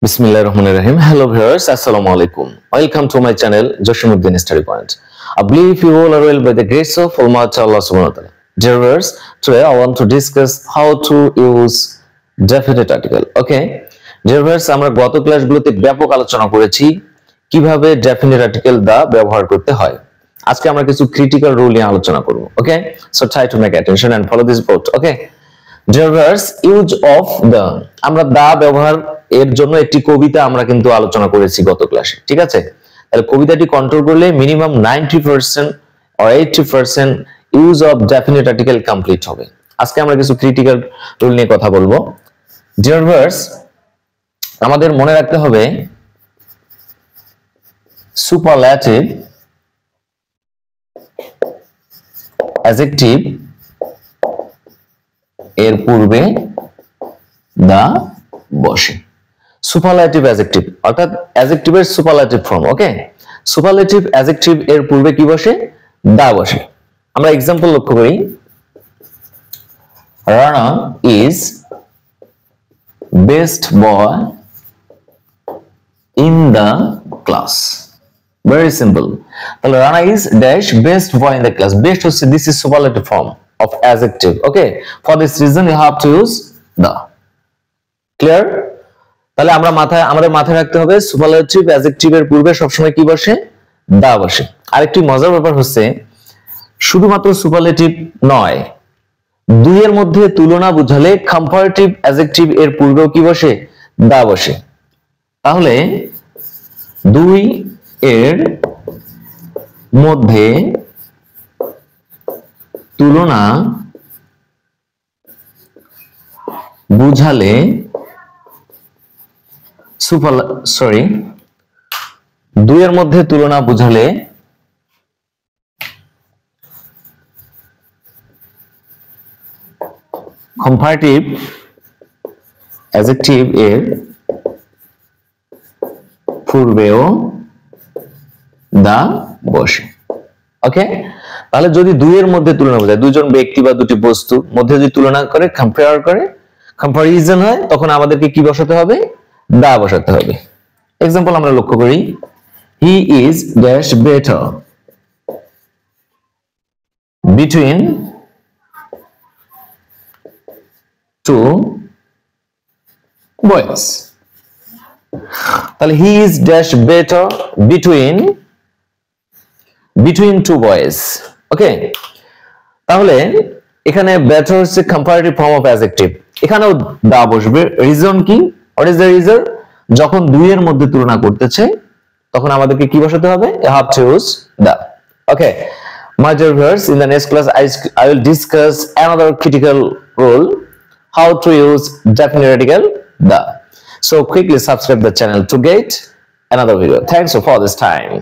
Bismillahirrahmanirrahim. Hello viewers, Assalamu alaikum. Welcome to my channel Joshimuddin Study Point. I believe you all are well by the grace of Almighty Allah Subhanahu wa Ta'ala. Dear viewers, today I want to discuss how to use definite article. Okay. Dear viewers, আমরা গত ক্লাসগুলোতে ব্যাপক আলোচনা করেছি কিভাবে definite article দা ব্যবহার করতে হয়। আজকে আমরা কিছু ক্রিটিক্যাল রুল নিয়ে আলোচনা করব। Okay? So try to make attention and follow this boat. Okay? Dear viewers, use of the আমরা দা ব্যবহার এর জন্য একটি কবিতা আমরা কিন্তু আলোচনা করেছি গত ক্লাসে, ঠিক আছে? তাহলে কবিতাটি কন্ট্রোল করলে minimum 90% or 80% use of definite article complete হবে। আজকে আমরা কিছু ক্রিটিক্যাল রুল নিয়ে কথা বলবো। ডিয়ার ভিউয়ার্স, আমাদের মনে রাখতে হবে সুপারল্যাটিভ অ্যাডজেক্টিভ এর পূর্বে দা বসে। সুপারল্যাটিভ অ্যাডজেক্টিভ অর্থাৎ অ্যাডজেক্টিভের সুপারল্যাটিভ ফর্ম। ওকে, সুপারল্যাটিভ অ্যাডজেক্টিভ এর পূর্বে কি বসে? দা বসে। আমরা एग्जांपल লক্ষ্য করি, Rana is best boy in the class. Very simple. তাহলে Rana is dash best boy in the class. Best হচ্ছে this is superlative form of adjective. Okay, for this reason you have to use the. Clear? তাহলে আমাদের মাথায় রাখতে হবে superlative অ্যাডজেক্টিভের পূর্বে সবসময় কি বসে? দা বসে। আরেকটি মজার ব্যাপার হচ্ছে শুধুমাত্র সুপারল্যাটিভ নয়, দুই এর মধ্যে তুলনা বোঝালে কম্পারেটিভ অ্যাডজেক্টিভ এর পূর্বেও কি বসে? দা বসে। তাহলে দুই এর মধ্যে তুলনা বুঝালে দুইয়ের মধ্যে তুলনা বুঝালে কম্পারেটিভ অ্যাডজেক্টিভ এর পূর্বেও দা বসে। ওকে, তাহলে যদি দুইয়ের মধ্যে তুলনা বোঝায়, দুইজন ব্যক্তি বা দুটি বস্তু মধ্যে যদি তুলনা করে, কম্পারিজন হয়, তখন আমাদেরকে কি বসাতে হবে? দা বসাতে হবে। এক্সাম্পল আমরা লক্ষ্য করি, he is dash better between two boys. তাহলে he is dash better between two boys. Okay, তাহলে এখানে বেটার হচ্ছে কম্পারেটিভ ফর্ম অফ অ্যাডজেক্টিভ, এখানেও দা বসবে। রিজন কি? What is the reason? যখন দুইয়ের মধ্যে তুলনা করতেছে তখন আমাদেরকে কি বসাতে হবে? You have to use the. Okay, my dear viewers, in the next class I will discuss another critical rule, how to use definite article the. So quickly subscribe the channel to get another video. Thanks for this time.